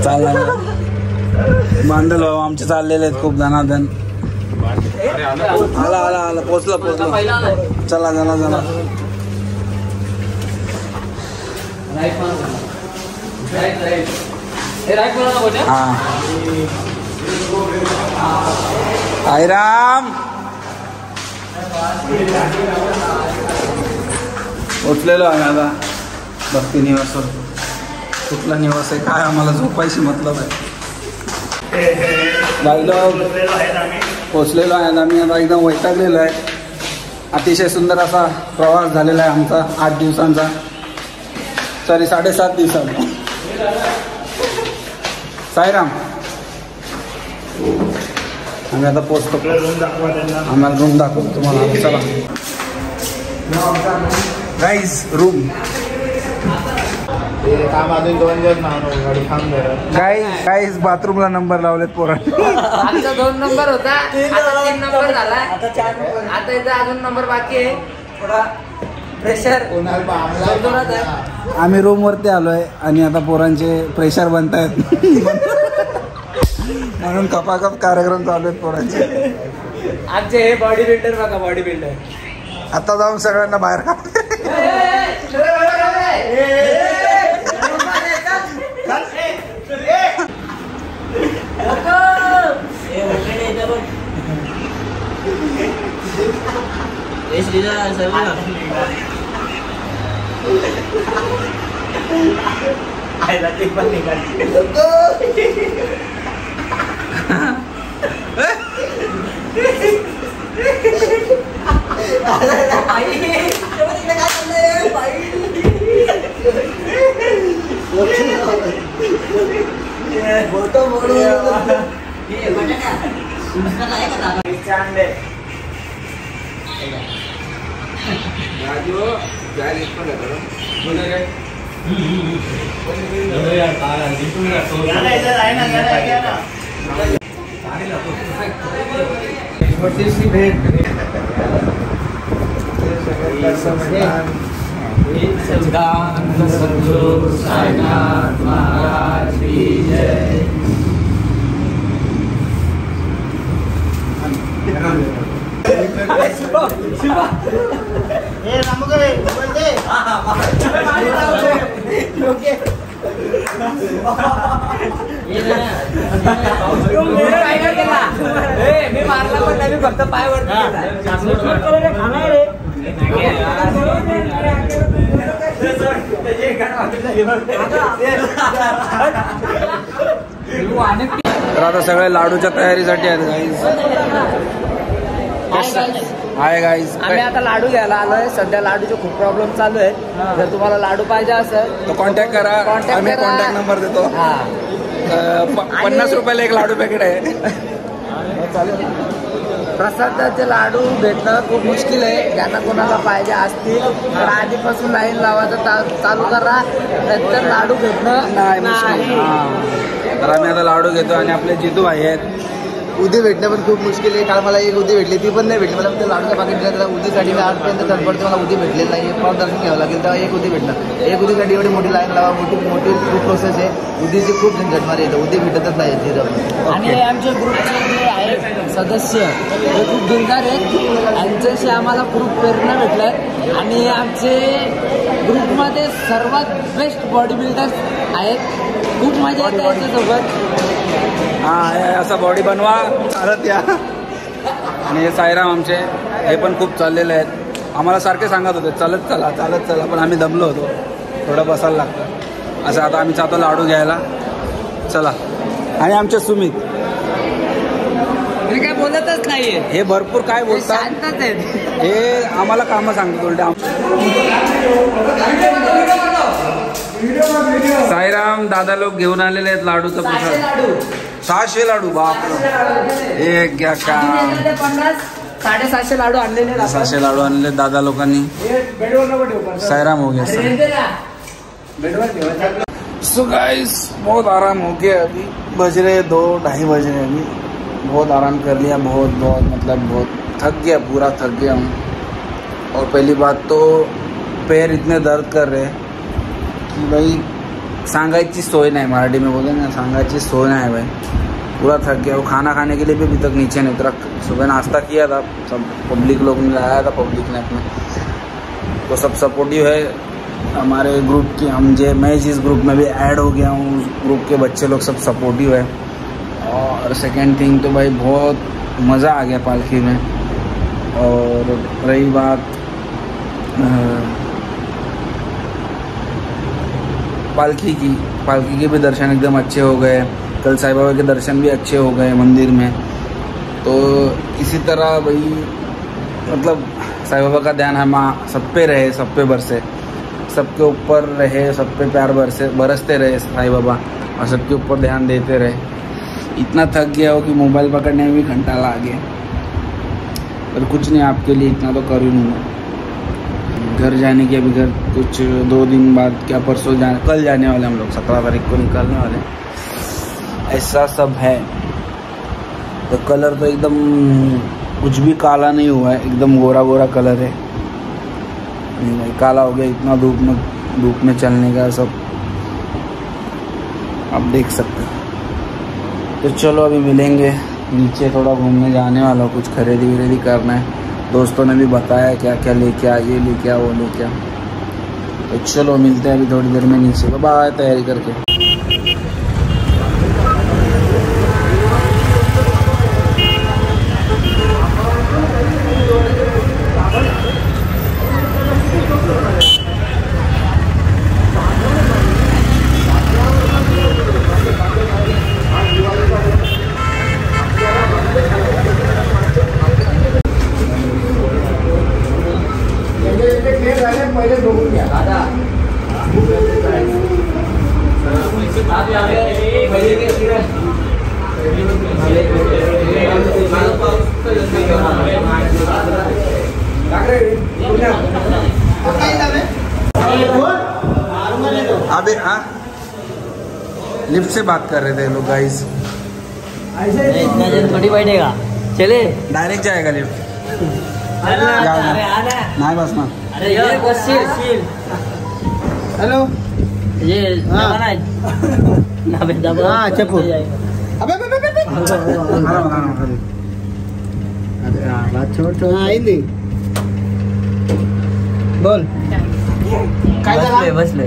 चालणार बांधल भाऊ आमचे चाललेले आहेत खूप धनाधन. आला आला आला पोचला पोचला. चला चला चला. हा साईराम पोचलेलो आहे आता भक्ती निवासवर. कुठला निवास आहे काय आम्हाला झोपायची मतलब आहे. पोचलेलो आहे आम्ही आता एकदम वैतागलेलो आहे. अतिशय सुंदर असा प्रवास झालेला आहे आमचा 8 दिवसांचा. सॉरी 7.5 दिवसांचा. साईराम आम्ही आता पोचतो. आम्हाला रूम दाखवतो तुम्हाला. चला गाईज रूम. गाईज बाथरूमला नंबर लावलेत पोरांनी. आमचा 2 नंबर होता आता 3 नंबर झाला. आता इथं अजून नंबर बाकी आहे. थोडा प्रेशर. आम्ही रूम वरती आलोय आणि आता पोरांचे प्रेशर बनतायत म्हणून कपाकप कार्यक्रम चालू आहेत पोरांचे. आमचे हे बॉडी बिल्डर बघा बॉडी बिल्डर. आता जाऊन सगळ्यांना बाहेर काढते. मी मारला पण नाही फक्त पाय वरती. तर आता सगळे लाडूच्या तयारीसाठी आहेत गाईज. Hi guys. आम्ही आता लाडू घ्यायला आलोय. सध्या लाडूचे खूप प्रॉब्लेम चालू आहेत. जर तुम्हाला लाडू पाहिजे असेल तर कॉन्टॅक्ट करा. आम्ही कॉन्टॅक्ट नंबर देतो. 50 रुपयाला एक लाडू पॅकेट आहे. प्रसादाचे लाडू भेटणं खूप मुश्किल आहे. ज्यांना कोणाला पाहिजे असतील तर आधीपासून लाईन लावायचं चालू करा. नंतर लाडू भेटणं नाही मुश्किल. तर आम्ही आता लाडू घेतो आणि आपले जितू भाई आहेत. उदी भेटणं पण खूप मुश्किल आहे. काल मला एक उदी भेटली ती पण नाही भेटली. मला त्या लाडूच्या पाकिट दिला त्याला उदीसाठी मी आजपर्यंत धडपडते. मला उदी भेटलेलं नाही. फॉर्म दर्शन घ्यावं लागेल तेव्हा एक उदी भेटणार. एक उदीसाठी एवढी मोठी लाईन लावा. मोठी खूप प्रोसेस आहे. उदीची खूप झंझटमारी येतं. उदी भेटतच नाही तिथं. आणि आमच्या ग्रुपचे जे आहेत सदस्य हे खूप दिलदार आहेत. यांच्याशी आम्हाला खूप प्रेरणा भेटल्यात. आणि आमचे ग्रुपमध्ये सर्वात बेस्ट बॉडी बिल्डर्स आहेत. खूप मजा येते यांच्यासोबत. हा असा बॉडी बनवा चालत या. आणि हे साईराम आमचे हे पण खूप चाललेले आहेत. आम्हाला सारखे सांगत होते चालत चला चालत चला पण आम्ही दमलो होतो. थोडं बसायला लागतं असं. आता आम्ही जातो लाडू घ्यायला. चला. आणि आमचे सुमित हे काय बोलतच नाहीये. हे भरपूर काय बोलतात. शांतच आहेत. हे आम्हाला कामं सांगतात उलटे. साईराम दादा लोक घेऊन आलेले आहेत लाडूचा प्रसाद. 600 लाडू. बाप एक घ्या का. 750 लाडू आणलेले. 600 लाडू आणले दादा लोकांनी. साईराम हो गया सो गाइस बहुत आराम हो गया. अभी बज रहे 2-2:30 बज रहे. अभी बहुत आराम कर लिया. बहुत मतलब बहुत थक गया. पूरा थक गया हूँ. और पहली बात तो पैर इतने दर्द कर रहे हैं कि भाई सांगायची सोय नहीं, मराठी में बोलते ना, सांगायची सोय नहीं भाई। पूरा थक गया। वो खाना खाने के लिए भी अभी तक नीचे नहीं उतरा। सुबह नाश्ता किया था, सब पब्लिक लोग ने लाया था, पब्लिक ने अपने, तो सब सपोर्टिव है हमारे ग्रुप की। मैं जिस ग्रुप में भी ऐड हो गया हूँ, उस ग्रुप के बच्चे लोग सब सपोर्टिव है। और सेकेंड थिंग तो भाई बहुत मज़ा आ गया पालकी में। और रही बात पालकी के भी दर्शन एकदम अच्छे हो गए। कल साईं बाबा के दर्शन भी अच्छे हो गए मंदिर में। तो इसी तरह भाई मतलब साईं बाबा का ध्यान हम सब पे रहे, सब पे बरसे, सबके ऊपर रहे, सब पे प्यार बरसते रहे साईं बाबा, और सबके ऊपर ध्यान देते रहे। इतना थक गया हो कि मोबाइल पकड़ने में भी घंटा ला गया, पर कुछ नहीं, आपके लिए इतना तो कर ही लूँगा। घर जाने की अभी घर कुछ 2 दिन बाद, क्या परसों कल जाने वाले हम लोग, 17 तारीख को निकलने वाले, ऐसा सब है। तो कलर तो एकदम कुछ भी काला नहीं हुआ है, एकदम गोरा गोरा कलर है। नहीं काला हो गया, इतना धूप में चलने का सब आप देख सकते हैं। तो चलो अभी मिलेंगे, नीचे थोड़ा घूमने जाने वाला हूँ, कुछ खरीदी करना है। दोस्तों ने भी बताया क्या क्या लेके आ, ये लेके आ, वो लेके आ। तो चलो मिलते हैं अभी थोड़ी देर में नीचे। बाय, तैयारी करके। अभी लिफ्ट से बात कर रहे थे लोग गाइस। इतना जल्द थोड़ी बैठेगा, चले डायरेक्ट जाएगा लिफ्ट। नहीं बस ना। अरे ये बसील हेलो, ये ना बेटा हाँ चप्पू। अबे बात छोड़ हिंदी बोल। काय बसले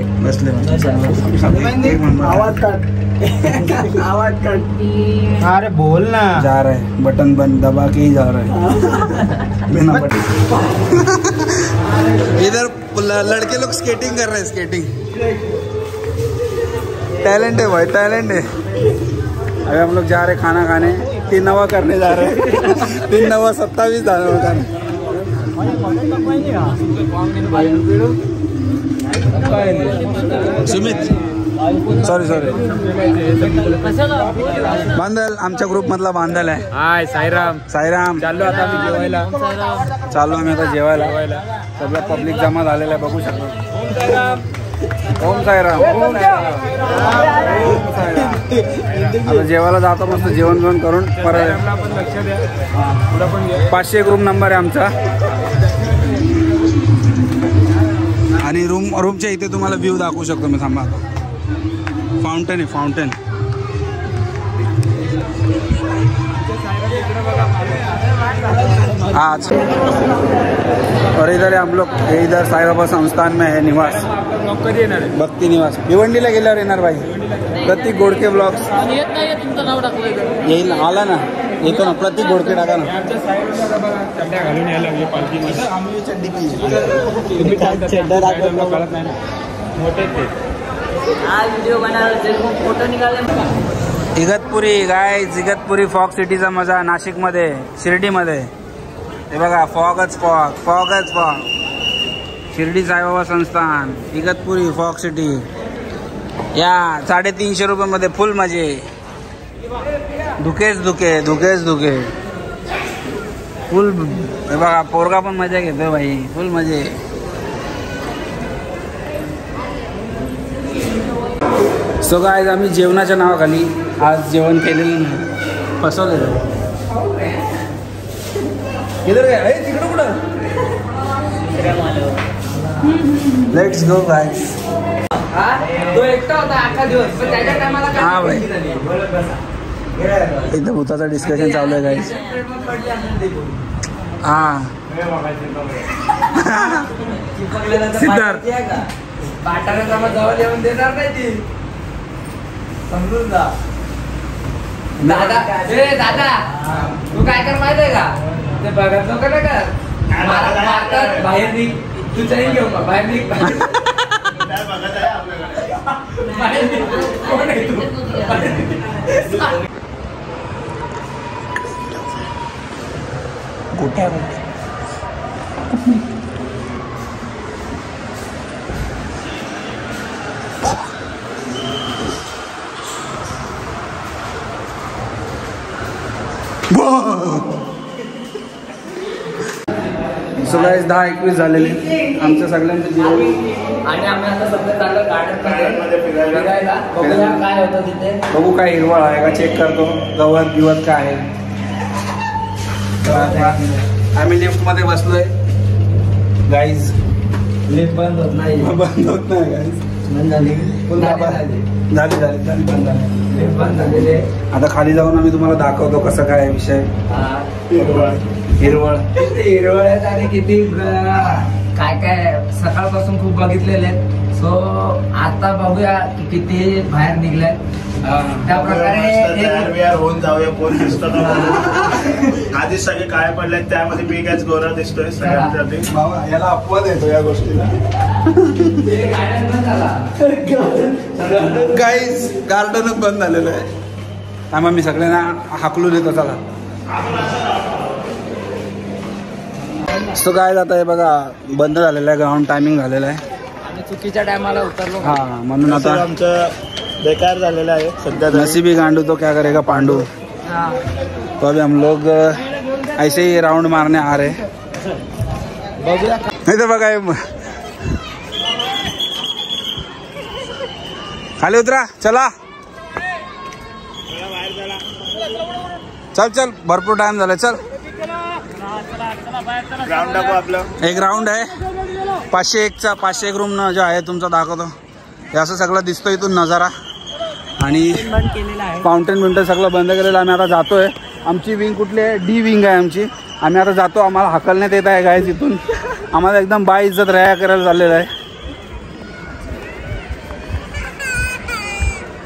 आवाज काट अरे बोल ना। जा रहे हैं, बटन बंद दबा के ही जा रहे हैं बिना बटन। इधर लड़के लोग स्केटिंग कर रहे हैं, स्केटिंग टैलेंट है भाई, टैलेंट है। अभी हम लोग जा रहे खाना खाने, 3 नवा करने जा रहे हैं। 3 नवा 27 दाना करने। सुमित सॉरी बांधल आमच्या ग्रुप मधला बांधल आहे। हाय साईराम चाललो आता आम्ही जेवायला, सगळं पब्लिक जमा झालेलं आहे, बघू शकतो। ओम साईराम। आता जेवायला जातो, मस्त जेवण करून परत 500 ग्रुप नंबर आहे आमचा। आणि रूमच्या इथे तुम्हाला व्ह्यू दाखवू शकतो मी, थांबा। फाउंटेन आहे, फाउंटेन। आज और इधर हम लोग इधर साईं बाबा संस्थान में है निवास, भक्ति निवास। भिवंडीला गेल्यावर येणार भाई, प्रतीक गोडके ब्लॉग्स येईल, आला ना, येतो ना, प्रतीक गोडके टाका ना। इगतपुरी गाइस, इगतपुरी फॉग सिटीचा मजा नाशिकमध्ये, शिर्डीमध्ये। हे बघा, फॉगच फॉग। शिर्डी साईबाबा संस्थान, इगतपुरी फॉग सिटी। या 350 रुपयामध्ये फुल मजे, धुकेच धुके फुल। हे बघा, पोरगा पण मजा घेतोय भाई, फुल मजे। सो गाइस, आम्ही जेवणाच्या नावाखाली आज जेवण केलेलं नाही, फसवलेलं। किधर गया? तिकडं कुठं? Let's go guys. तो एकटा होता अख्खा दिवस पण त्याच्या टायमाला हा भाई एकदम भूताचं डिस्कशन चालू आहे गाईस. हा सिद्धार्थ पाटाला जवळ येऊन देणार नाही ती समजून जा. दादा दादा तू काय कर माहित आहे का ते बघत नको ना कर मारतात बाहेर निघ तू चैन घेऊ का बाहेर निघ बाहेर निघ. कोण आहे तू गोट्या सगळे 10-21 झालेले आमच्या सगळ्यांचं जेवण. आणि आम्ही आता सध्या चाललो गार्डन फिरायला बघूया काय होतं तिथे. बघू काय हिरवळ आहे का चेक करतो. गवत बिवत काय आहे. आम्ही लिफ्ट मध्ये बसलोय गाईज. लिफ्ट बंद होत नाही बंद होत नाही गाईज. बंद झाली बंद झाली. लिफ्ट बंद झालेले. आता खाली जाऊन आम्ही तुम्हाला दाखवतो कसं काय विषय. हिरवळ हिरवळ आहेत आणि किती काय काय सकाळपासून खूप बघितलेले आहेत. सो आता बघूया की किती बाहेर निघले. त्या प्रकारे होऊन जाऊया. कोण दिसतो आधीच सगळे काय पडले त्यामध्ये मी कायच गोरा दिसतोय सगळ्यांसाठी. याला अपवाद येतो या गोष्टीला. गाईज गार्डनच बंद झालेलं आहे. त्यामुळे मी सगळ्यांना हाकलून येतो. चला सो काय जात आहे बघा बंद झालेलं आहे. ग्राउंड टायमिंग झालेलं आहे. आम्ही चुकीच्या टायमाला उतरलो. हा म्हणून आता आमचं बेकार झालेलं आहे सध्या. नसीबी गांडू तो क्या करेगा पांडू. तो अभी हम लोग ऐसे ही राउंड मारने आ रहे. बघूया नाही तर बघा खाली उतरा. चला चल चल भरपूर टाइम झाला. चल ग्राउंड दाखव आपलं. एक राऊंड आहे 501चा. 501 रूम जो आहे तुमचा दाखवतो. हे असं सगळं दिसतो इथून नजारा. आणि फाउंटेन बिंटेन सगळं बंद केलेलं. आम्ही आता जातोय. आमची विंग कुठली आहे डी विंग आहे आमची. आम्ही आता जातो. आम्हाला हाकलण्यात येत आहे गाईज इथून. आम्हाला एकदम बाई इज्जत रया करायला चाललेलं आहे.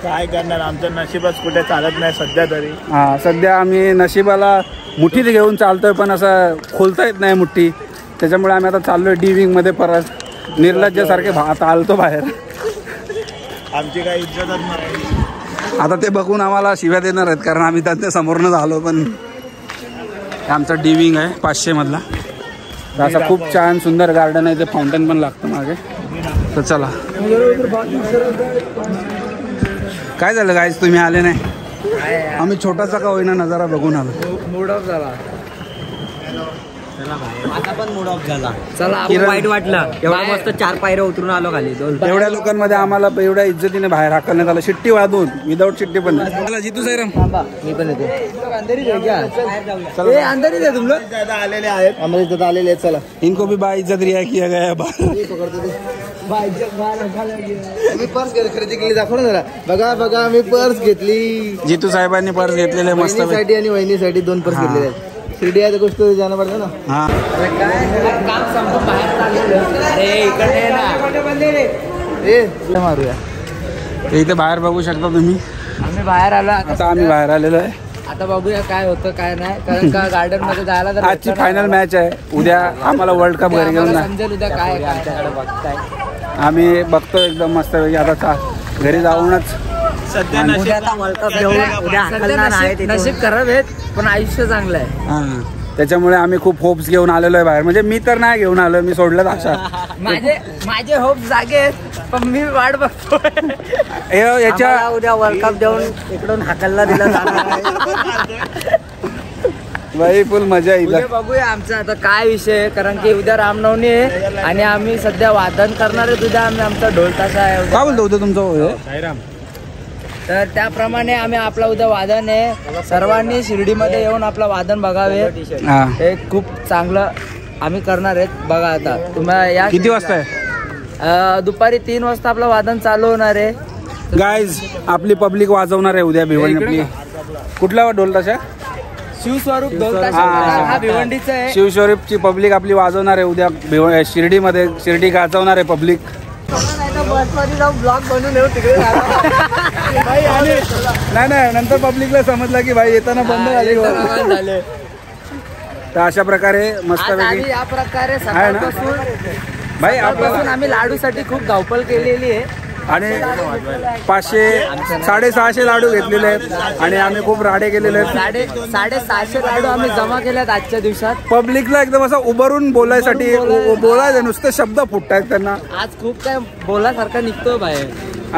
काय करणार आमचं नशीबच कुठे चालत नाही सध्या तरी. हा सध्या आम्ही नशिबाला मुठीत घेऊन चालतोय पण असं खोलता येत नाही मुठ्ठी. त्याच्यामुळे आम्ही आता चाललोय डी विंग मध्ये परत निर्लज्जासारखे चालतो बाहेर. आमची काही इज्जतच नाही. आता ते बघून आम्हाला शिव्या देणार आहेत कारण आम्ही त्यांच्या समोरनं झालो. पण आमचा डी विंग आहे 500 मधला. असं खूप छान सुंदर गार्डन आहे. ते फाउंटेन पण लागतं मागे. तर चला काय झालं गाईज तुम्ही आले नाही. आम्ही छोटासा का होईना नजारा बघून आलो. मूड ऑफ झाला. आता पण मूड ऑफ झाला. चला वाईट वाटलं. एवढा मस्त 4 पायऱ्या उतरून आलो खाली. एवढ्या लोकांमध्ये आम्हाला एवढ्या इज्जतीने बाहेर हाकलण्यात आलं. शिट्टी वाजून विदाऊट शिट्टी पण नाही. जितू साईराम मी पण येते. अंदर तुम लोग दादा आलेले आहेत. आम्हाला इथं आलेले आहेत. चला इनको भी बा इज्जत रिया किया गया है बाहर. मी पर्स खरेदी केली. दाखव ना जरा. बघा बघा मी पर्स घेतली. जितू साहेबांनी पर्स घेतलेले मस्त. साठी आणि वहिनीसाठी 2 पर्स घेतलेले आहेत. शिर्डी आहे गोष्ट जाणं पडतं ना. हा काम संपून बाहेर चाललेलं. अरे इकडे ना मारूया. इथे बाहेर बघू शकता तुम्ही. आम्ही बाहेर आलो. आता आम्ही बाहेर आलेलो आहे. आता बघूया काय होतं काय नाही. कारण का गार्डन मध्ये जायला तर आजची फायनल मॅच आहे. उद्या आम्हाला वर्ल्ड कप घरी घेऊन जा. समजेल उद्या काय आहे आमच्याकडे बघताय. आम्ही बघतो एकदम मस्त पैकी. आता घरी जाऊनच सध्या वर्ल्ड कप घेऊन उद्या नशीब खराब आहेत पण आयुष्य चांगलं आहे. हां त्याच्यामुळे आम्ही खूप होप्स घेऊन आलेलो आहे बाहेर. म्हणजे मी तर नाही घेऊन आलो. मी सोडलं अशा माझे होप जागे आहेत पण मी वाट बघतो. याच्या उद्या वर्ल्ड कप देऊन इकडून हाकलला दिला जाणार. बाई फुल मजा येईल. उद्या बघूया आमचा आता काय विषय आहे. कारण की उद्या रामनवमी आहे आणि आम्ही सध्या वादन करणार आहे. उद्या आम्ही आमचा ढोल ताशा आहे. काय बोलतो उद्या तुमचं साईराम. तर त्याप्रमाणे आम्ही आपला उद्या वादन आहे. सर्वांनी शिर्डीमध्ये येऊन आपलं वादन बघावे. हां हे खूप चांगलं आम्ही करणार आहेत. बघा आता तुम्हाला या किती वाजता आहे. दुपारी 3 वाजता आपलं वादन चालू होणार आहे. गाईज आपली पब्लिक वाजवणार आहे उद्या भिवंडी. आपली कुठला ढोल ताशा? शिवस्वरूप हा भिवंडीचा आहे. शिवस्वरूपची पब्लिक आपली वाजवणार आहे उद्या शिर्डीमध्ये. शिर्डी गाजवणार आहे पब्लिक. ब्लॉग बनवून येऊ तिकडे. नाही नंतर पब्लिकला समजलं की भाई येताना बंद झाले. तर अशा प्रकारे मस्तपैकी या प्रकारे सकाळपासून भाई आपल्यापासून आम्ही लाडूसाठी खूप धावपळ केलेली आहे आणि 500-650 लाडू घेतलेले आहेत आणि आम्ही खूप राडे केलेले आहेत. 650 लाडू आम्ही जमा केलेत आजच्या दिवसात. पब्लिकला एकदम असं उभारून बोलायसाठी बोलायचं नुसते शब्द फुटतायत त्यांना. आज खूप काय बोलासारखं निघतोय बाहेर.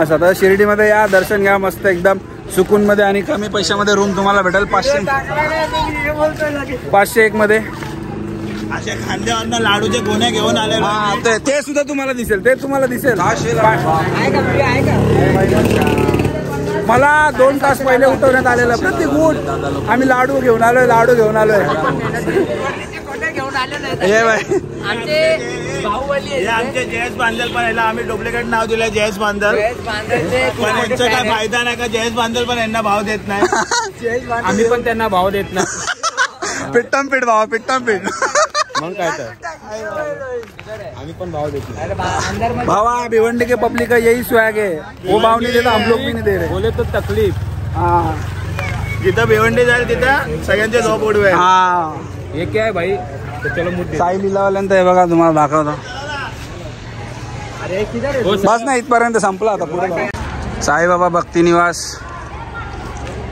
असं तर शिर्डीमध्ये या, दर्शन घ्या मस्त एकदम सुकून मध्ये आणि कमी पैशामध्ये रूम तुम्हाला भेटेल. 501 मध्ये अशा खांद्यावरनं लाडूचे गोण्या घेऊन आले ते सुद्धा तुम्हाला दिसेल. ते तुम्हाला दिसेल. मला 2 तास पहिले उठवण्यात आलेलं प्रत्येक गुड आम्ही लाडू घेऊन आलोय. हे बाय आमचे जयेश बांदल पण याला आम्ही डुप्लिकेट नाव दिलं जयेश बांदल. पण यांचा काय फायदा नाही का जयेश बांदल पण यांना भाव देत नाही. आम्ही पण त्यांना भाव देत नाही. पिट्टमपीठ भावा पिट्टमपीठ. मग काय तर आम्ही पण भाव देत नाही. भावा भिवंडी के पब्लिक का यही स्वैग है. वो भाव नहीं देता हम लोग भी नहीं दे रहे. बोले तो तकलीफ. हाँ जिथं भिवंडी जाईल तिथं सगळ्यांचे झोप उडवे. हाँ हे काय आहे भाई. चलो मुद्दे साई लिलावाल्यांत हे बघा तुम्हाला दाखवतो. बस ना इथपर्यंत संपला आता. पुढे साईबाबा भक्ती निवास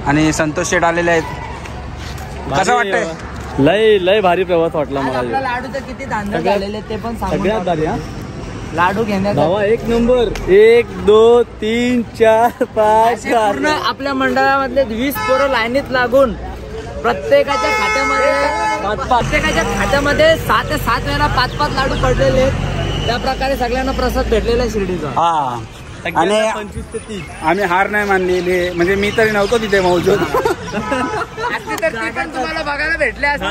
आणि संतोष शेठ आलेले आहेत. कसं वाटतंय? लय भारी प्रवास वाटला मला. लाडूचं किती धांदल झालेले ते पण सगळ्यात भारी. लाडू घेण्याचा 1 नंबर. 1 2 3 4 5 पूर्ण आपल्या मंडळामधले 20 पोरं लाईनीत लागून प्रत्येकाच्या खात्यामध्ये 7 ते 7 वेळा 5-5 लाडू पडलेले आहेत. त्या प्रकारे सगळ्यांना प्रसाद भेटलेला आहे शिर्डीचा. हा आणि 25 ते 30 आम्ही हार नाही मानलेली. म्हणजे मी तरी नव्हतो तिथे मौजूद. पण तुम्हाला बघायला भेटले असते.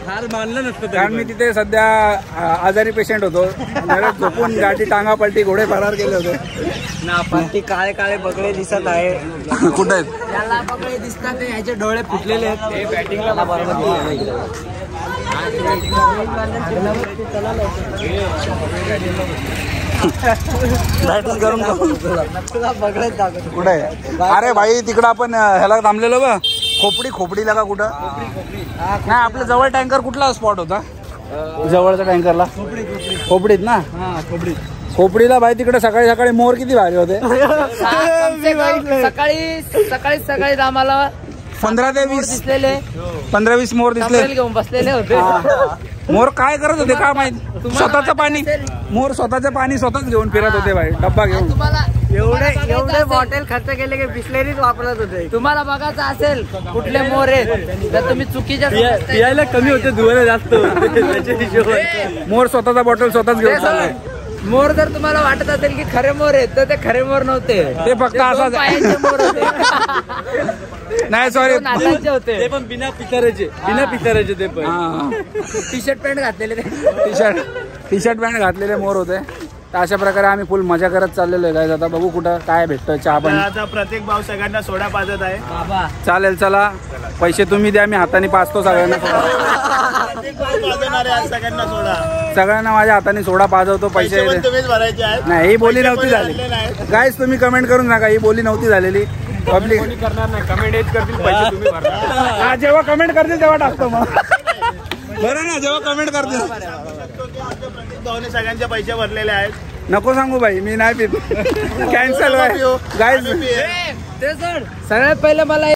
हार मानलं नसतं कारण मी तिथे सध्या आजारी पेशंट होतो. झोपून गाठी टांगा पलटी घोडे फरार केले होते ना. पण ती काळे बगळे दिसत आहे. कुठे आहेत? त्याला बगळे दिसतात याचे डोळे फुटलेले आहेत. बॅटिंगला बरोबर बॅटिंग करून कुठे? अरे भाई तिकडं आपण ह्याला थांबलेलो बघ. खोपडीला का कुठं नाही. आपल्या जवळ टँकर कुठला स्पॉट होता? जवळचा टँकरला खोपडीत ना. खोपडीला भाई तिकडे सकाळी मोर किती भारी होते. सकाळी आम्हाला 15 ते 20 दिसलेले. 15-20 मोर दिसले. घेऊन बसलेले होते. मोर काय करत होते का माहित. स्वतःचं पाणी मोर स्वतःचं पाणी स्वतःच घेऊन फिरत होते भाई डब्बा घेऊन. तुम्हाला एवढे बॉटल खर्च केले की बिस्लेरीच वापरत होते. तुम्हाला बघायचं असेल कुठले मोर आहेत तर तुम्ही चुकीच्या पियायला कमी होते धुवायला जास्त. मोर स्वतःचा बॉटल स्वतःच घेऊन चाललाय. मोर जर तुम्हाला वाटत असेल की खरे मोर आहेत तर ते खरे मोर नव्हते. ते फक्त असाच मोर होते. नाही सॉरी नाचायचे होते. ते पण बिना पिसाराचे ते पण. टी शर्ट पॅन्ट घातलेले. टी शर्ट पॅन्ट घातलेले मोर होते. तर अशा प्रकारे आम्ही फुल मजा करत चाललेलो आहे. आता बघू कुठं काय भेटतं. चहा पण आता प्रत्येक भाऊ सगळ्यांना सोडा पाजत आहे. चालेल चला. पैसे तुम्ही द्या मी हाताने पाजतो सगळ्यांना. सगळ्यांना सोडा. सगळ्यांना माझ्या हाताने सोडा पाजवतो. पैसे तुम्हीच भरायचे आहेत. नाही ही बोली नव्हती झाली. गाईस तुम्ही कमेंट करून नका. ही बोली नव्हती झालेली. पब्लिक करणार नाही. कमेंट हेच करतील पैसे तुम्ही भरणार. जेव्हा कमेंट करतील तेव्हा टाकतो मग. बरं ना जेव्हा कमेंट करतील. भाऊने सगळ्यांचे पैसे भरलेले आहेत. नको सांगू भाई मी नाही पित. Cancel guys. सगळ्यात पहिले मला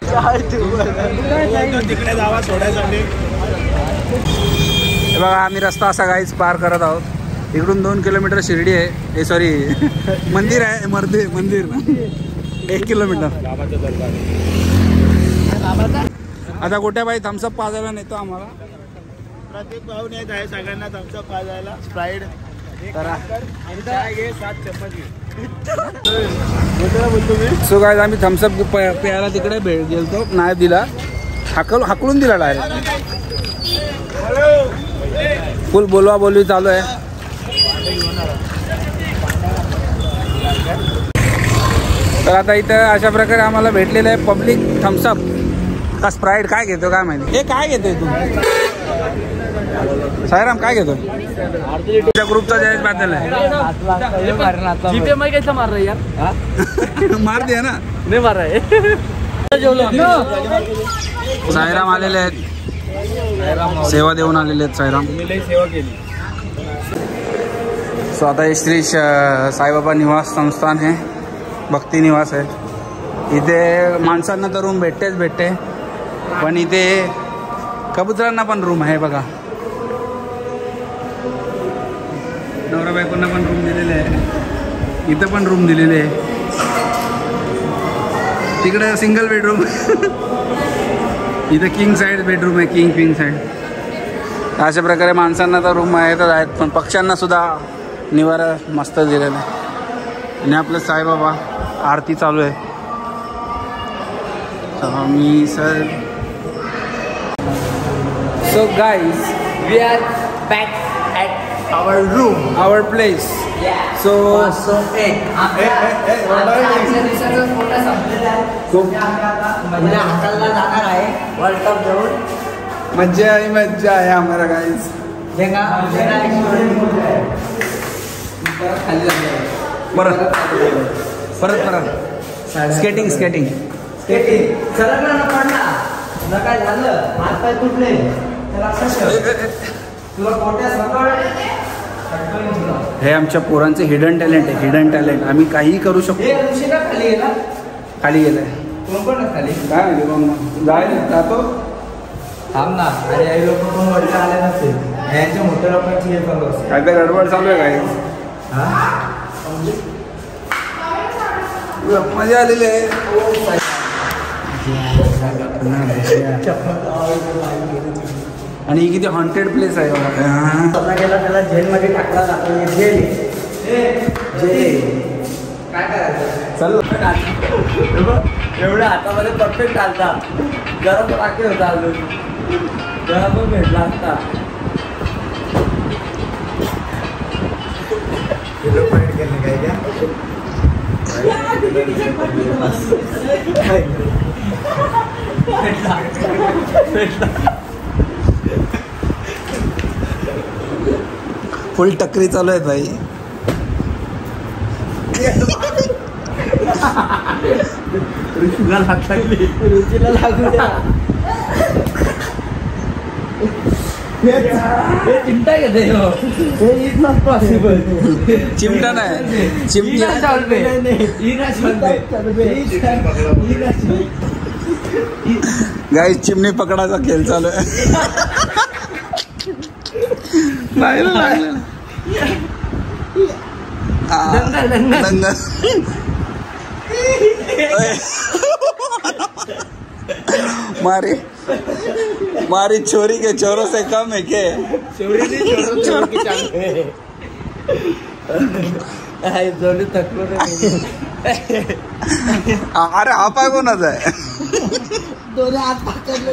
तिकडे जावा सोडायसाठी. बघा आम्ही रस्ता असा गाईज पार करत आहोत. इकडून 2 किलोमीटर शिर्डी आहे. हे सॉरी मंदिर आहे. मंदिर 1 किलोमीटर. आता गोट्या बाई थम्सअप पाजायला नेतो आम्हाला. प्रत्येक भाऊ नेत आहे सगळ्यांना थम्सअप पाजायला. स्प्राईट सो गाईज आम्ही थम्सअप प्यायला तिकडे गेलतो. नाही दिला. हाकलून दिला डायरेक्ट. फुल बोलवा बोलवी चालू आहे. तर आता इथं अशा प्रकारे आम्हाला भेटलेलं आहे पब्लिक थम्सअप का स्प्राईट, काय घेतो काय माहिती. हे काय घेतोय तू सायराम, काय घेतोय? तुझ्या ग्रुपचा जयेश बादल आहे. जीपे में कैसा मार रहा है यार? मार दे ना. नहीं मार रहा है. सायराम आलेले आहेत, सेवा देऊन आलेले आहेत सायराम. सेवा केली. सो आता हे श्री साईबाबा निवास संस्थान है, भक्ती निवास आहे. इथे माणसांना तर रूम भेटते, पण इथे कबुतरांना पण रूम आहे बघा. नवरा बायकोंना पण रूम दिलेले आहे, इथं पण रूम दिलेले आहे. तिकडे सिंगल बेडरूम इथं किंग साईड बेडरूम आहे, किंग साईड. अशा प्रकारे माणसांना तर रूम आहेतच आहेत, पण पक्ष्यांना सुद्धा निवारा मस्त दिलेला आहे. आणि आपलं साईबाबा आरती चालू आहे. Swami sir. So guys, we are back at our room, our place. So हाताला जाणार आहे वर्ल्ड कप घेऊन. मज्जा आहे आम्हाला गाईज. परत स्केटिंग सरकला ना पडला तुला काय झालं, हात पाय तुटले, तुला कोट्या सकळ. हे आमच्या पोरांचे हिडन टॅलेंट आहे, हिडन टॅलेंट. आम्ही काहीही करू शकतो. खाली गेलाय खाली काय माहिती, जातो थांब ना. अरे आई लोक पण वरती आले नसते, यांच्या मोठ्या लोकांची हे चालू असते. काय तर गडबड चालू आहे काय. मजा आलेली आहे. आणि ही किती हॉन्टेड प्लेस आहे बघा. त्याला जेलमध्ये टाकला जातो. जेल काय करायचं, चल एवढ्या हातामध्ये परफेक्ट चालता. जरा तो बाकी होता अजून, जरा पण भेटला असता. फुल टक्करी चालू आहेत भाई. रुचीला लागू द्या. चिमटा घेते, हे इज नॉट पॉसिबल. चिमटा नाही, चिमटा. गाईस चिमणी पकडायचा खेळ चालू आहे. दंगल. मारी छोरी के चोरों से कम है के. अरे हा पाय कोणाचा आहे. दोन्ही हात पकडले.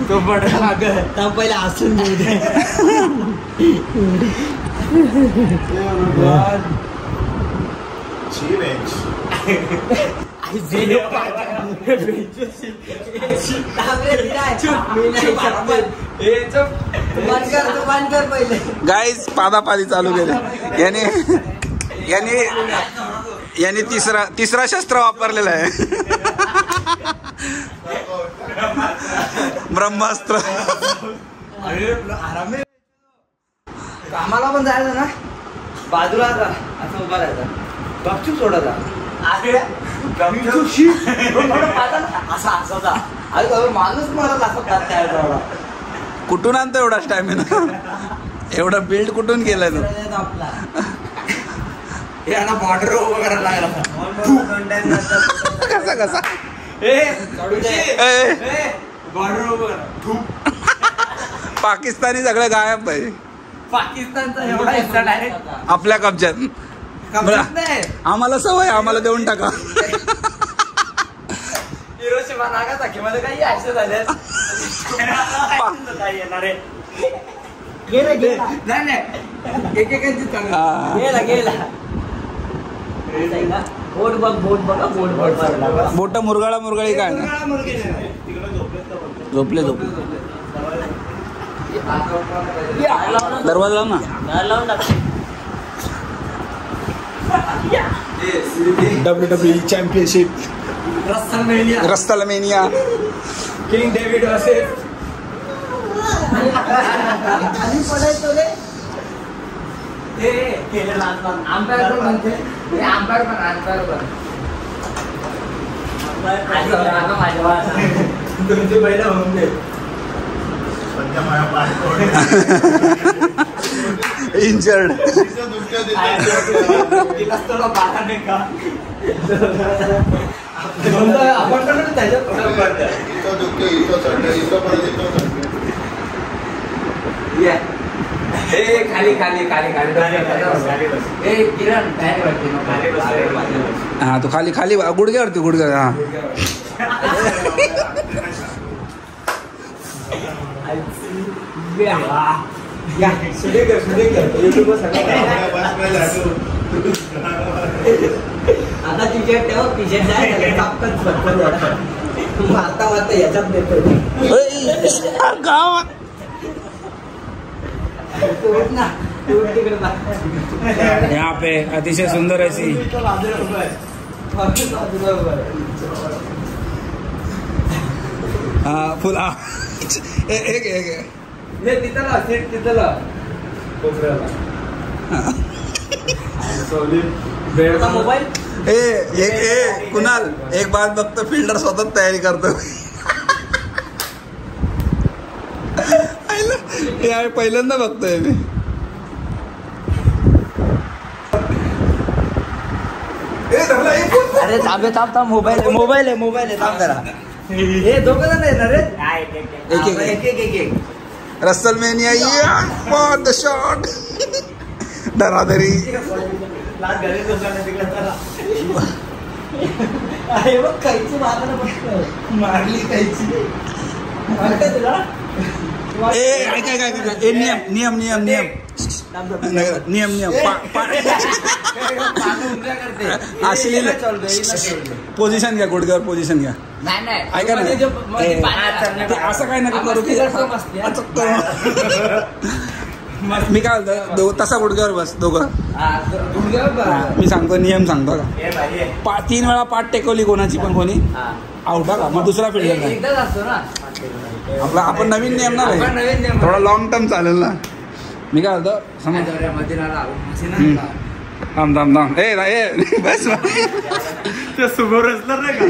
तो पडला पहिले हसून घेऊ दे. गाईज पादापादी चालू केले. याने तिसरा शस्त्र वापरलेला आहे. ब्रह्मास्त्र. कामाला पण जायचं ना, बाजूला जा, असं उभा राहायचा, गपचूप सोडायचा. असा असायचा. अरे माणूस मला असं कुठून आणतो एवढा स्टॅमिना, एवढा बिल्ड कुठून केलाय तो. आपला याला बॉर्डर उभं करायला लागला. कसा बॉर्डर उभं करा. पाकिस्तानी सगळं गायब पाहिजे. पाकिस्तानचा एवढा हिस्सा डायरेक्ट आपल्या कब्जात. आम्हाला सवय, आम्हाला देऊन टाका. हिरोशिमा नागासाकी मध्ये काही असं झालं. काय येणार आहे. नाही एकेकांची चांगली. हा. गेला गेला बोट बघ बोट बघा बोट बघ मोठं मुरगाळा मुरगाळी काय ना झोपले झोपले दरवाजा लाव ना लावून टाक WWE चॅम्पियनशिप रस्तालमेनिया किंग डेव्हिड असेल खाली पडायचो रे ते केलेला आंपायर पण म्हणते आंपायर पण तुमची पहिला होऊन दे इंजर्ड आपण त्याच्यात खाली खाली खाली खाली किरण हा तू खाली खाली गुडघ्यावरती गुडघ्या हा आता टी-शर्ट ठेव टी-शर्ट मारता मारता याच्यात देतो गावात यहाँ पे अतिशय सुंदर ऐसी हाँ फुल एक तिथं सीट तिथं मोबाईल ए कुणाल एक बात बघतो फिल्डर स्वतः तयारी करतो पहिल्यांदा बघतोय मी अरे थांबे थांब मोबाईल आहे थांब करा हे दोघं जण येणार रे एक रसलमेनिया फॉर द शॉट धराधरी मारली कायची नियम अश्लील पोझिशन घ्या गुडघ्यावर पोझिशन घ्या ऐका ना असं काय नका करू की मी काय बोलतो तसा गुडघ्यावर बस दोघं मी सांगतो नियम सांगतो का 3 वेळा पाठ टेकवली कोणाची पण कोणी आउट का मग दुसरा फिल्डर आपला आपण नवीन नियम ना थोडा लॉंग टर्म चालेल ना मी काय बोलतो थांब थांब थांब ए बस समोर नाही का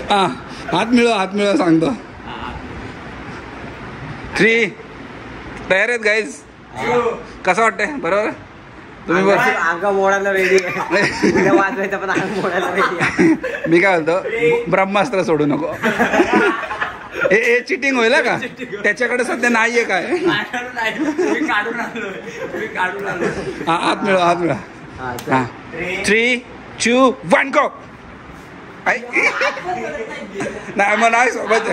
हा हात मिळव सांगतो 3 तयार आहेत गाईज कसं वाटतंय बरोबर तुम्ही अंग मोडायला रेडी वाजवायचं पण अंग मोडायला रेडी मी काय बोलतो ब्रह्मास्त्र सोडू नको हे चिटिंग होईल का त्याच्याकडे सध्या नाहीये काय हा हात मिळव हा 3, 2, 1 गो नाही मग नाही सोबत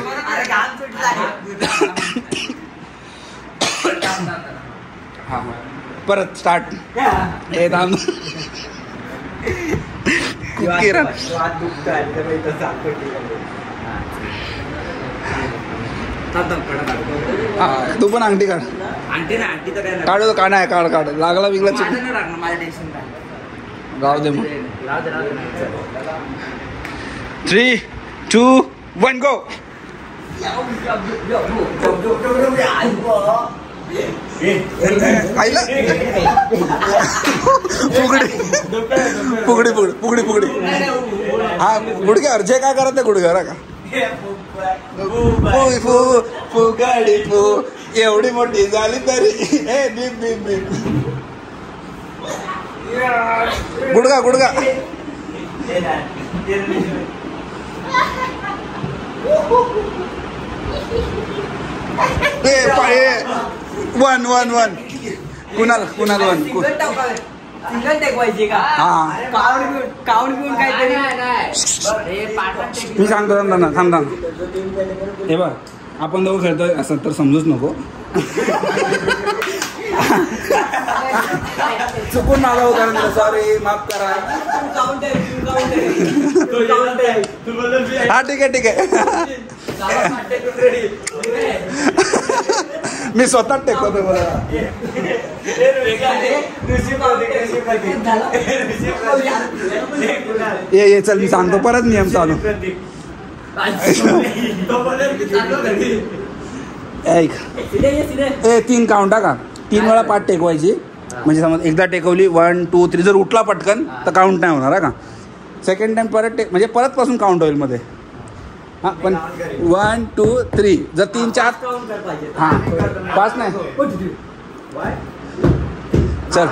हा परत स्टार्ट हे थांब किरण तू पण अंगठी काढ काढू का नाही काढ लागला बिगला गाव दे मग 3, 2, 1 गो आईला फुगडी हा गुडघ्यावर जे काय करत आहे गुडघ्यावर का फुगडी एवढी मोठी झाली तरी ए बीप गुडघा वन कुणाल वन सिंगल टेकवायची का काउंट घेऊन काहीतरी मी सांगतो थांब हे बघ आपण दोघं खेळतोय असं तर समजूच नको. चुकून माझा होता, सॉरी माफ करा. हा ठीक आहे मी स्वतः टेकवतो मला. ये चल मी सांगतो परत नियम चालू. ऐक 3 काउंट का 3 वेळा पाठ टेकवायची. म्हणजे समज एकदा टेकवली 1 2 3 जर उठला पटकन तर काउंट नाही होणार का. सेकंड टाइम परत म्हणजे परत पासून काउंट होईल मध्ये. हां पण 1 2 3 जर 3 4 हां 5 नाही. चल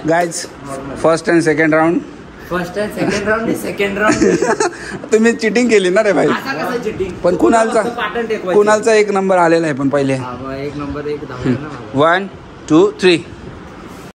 guys first and second round. First and second round second round तुम्ही चिटिंग केली ना रे भाई. पण कुणालचा एक नंबर आलेला आहे पण पहिले. 1 नंबर 1 1 2 3